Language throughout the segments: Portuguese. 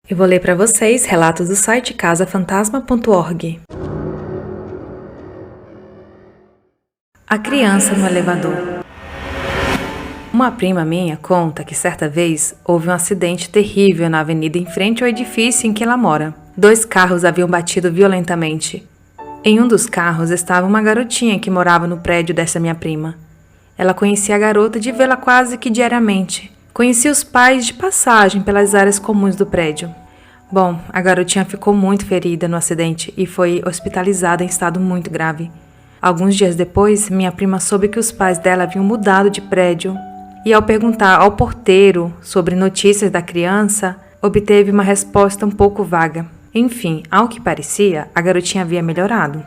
Eu vou ler para vocês relatos do site casafantasma.org. A criança no elevador. Uma prima minha conta que certa vez houve um acidente terrível na avenida em frente ao edifício em que ela mora. 2 carros haviam batido violentamente. Em um dos carros estava uma garotinha que morava no prédio dessa minha prima. Ela conhecia a garota de vê-la quase que diariamente. Conhecia os pais de passagem pelas áreas comuns do prédio. Bom, a garotinha ficou muito ferida no acidente e foi hospitalizada em estado muito grave. Alguns dias depois, minha prima soube que os pais dela haviam mudado de prédio e, ao perguntar ao porteiro sobre notícias da criança, obteve uma resposta um pouco vaga. Enfim, ao que parecia, a garotinha havia melhorado.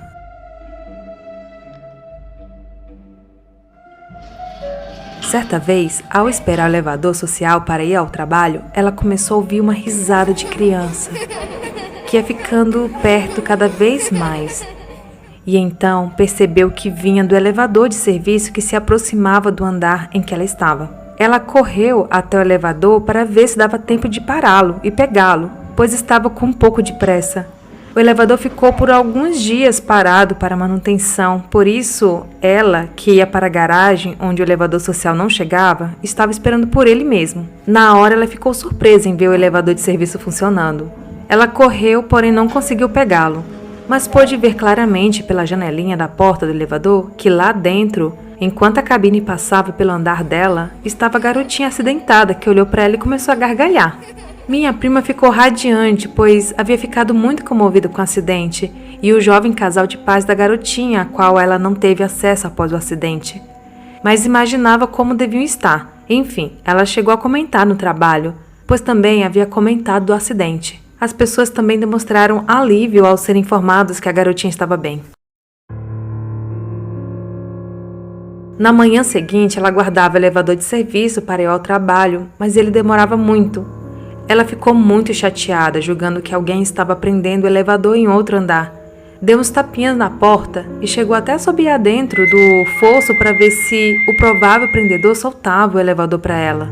Certa vez, ao esperar o elevador social para ir ao trabalho, ela começou a ouvir uma risada de criança, que ia ficando perto cada vez mais. E então percebeu que vinha do elevador de serviço que se aproximava do andar em que ela estava. Ela correu até o elevador para ver se dava tempo de pará-lo e pegá-lo, pois estava com um pouco de pressa. O elevador ficou por alguns dias parado para manutenção, por isso ela, que ia para a garagem onde o elevador social não chegava, estava esperando por ele mesmo. Na hora ela ficou surpresa em ver o elevador de serviço funcionando. Ela correu, porém não conseguiu pegá-lo, mas pôde ver claramente pela janelinha da porta do elevador que lá dentro, enquanto a cabine passava pelo andar dela, estava a garotinha acidentada que olhou para ela e começou a gargalhar. Minha prima ficou radiante, pois havia ficado muito comovida com o acidente e o jovem casal de pais da garotinha, a qual ela não teve acesso após o acidente. Mas imaginava como deviam estar. Enfim, ela chegou a comentar no trabalho, pois também havia comentado do acidente. As pessoas também demonstraram alívio ao serem informados que a garotinha estava bem. Na manhã seguinte, ela aguardava o elevador de serviço para ir ao trabalho, mas ele demorava muito. Ela ficou muito chateada, julgando que alguém estava prendendo o elevador em outro andar. Deu uns tapinhas na porta e chegou até a assobiar dentro do fosso para ver se o provável prendedor soltava o elevador para ela.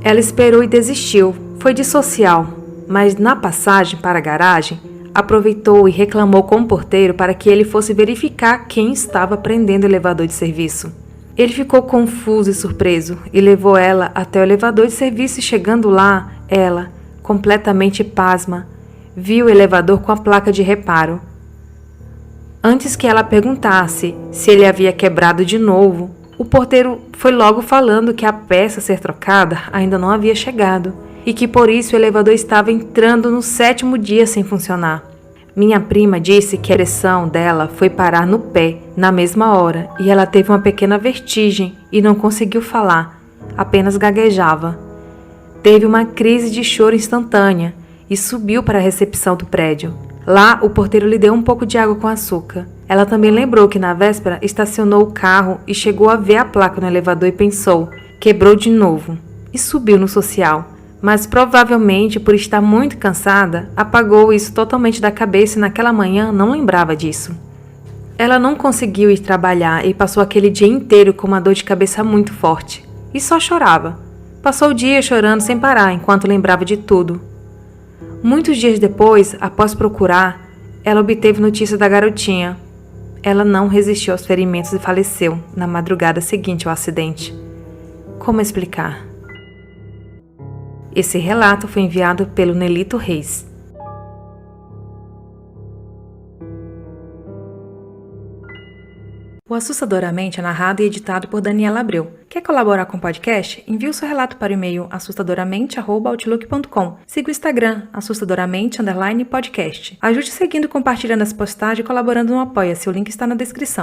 Ela esperou e desistiu. Foi de social, mas na passagem para a garagem, aproveitou e reclamou com o porteiro para que ele fosse verificar quem estava prendendo o elevador de serviço. Ele ficou confuso e surpreso e levou ela até o elevador de serviço e chegando lá, ela, completamente pasma, viu o elevador com a placa de reparo. Antes que ela perguntasse se ele havia quebrado de novo, o porteiro foi logo falando que a peça a ser trocada ainda não havia chegado e que por isso o elevador estava entrando no 7º dia sem funcionar. Minha prima disse que a pressão dela foi parar no pé na mesma hora e ela teve uma pequena vertigem e não conseguiu falar, apenas gaguejava. Teve uma crise de choro instantânea e subiu para a recepção do prédio. Lá, o porteiro lhe deu um pouco de água com açúcar. Ela também lembrou que na véspera estacionou o carro e chegou a ver a placa no elevador e pensou, quebrou de novo, e subiu no social. Mas provavelmente, por estar muito cansada, apagou isso totalmente da cabeça e naquela manhã não lembrava disso. Ela não conseguiu ir trabalhar e passou aquele dia inteiro com uma dor de cabeça muito forte. E só chorava. Passou o dia chorando sem parar enquanto lembrava de tudo. Muitos dias depois, após procurar, ela obteve notícia da garotinha. Ela não resistiu aos ferimentos e faleceu na madrugada seguinte ao acidente. Como explicar? Esse relato foi enviado pelo Nelito Reis. O Assustadoramente é narrado e editado por Daniela Abreu. Quer colaborar com o podcast? Envie o seu relato para o e-mail assustadoramente@outlook.com. Siga o Instagram, assustadoramente_podcast. Ajude seguindo, compartilhando as postagens e colaborando no Apoia-se. O link está na descrição.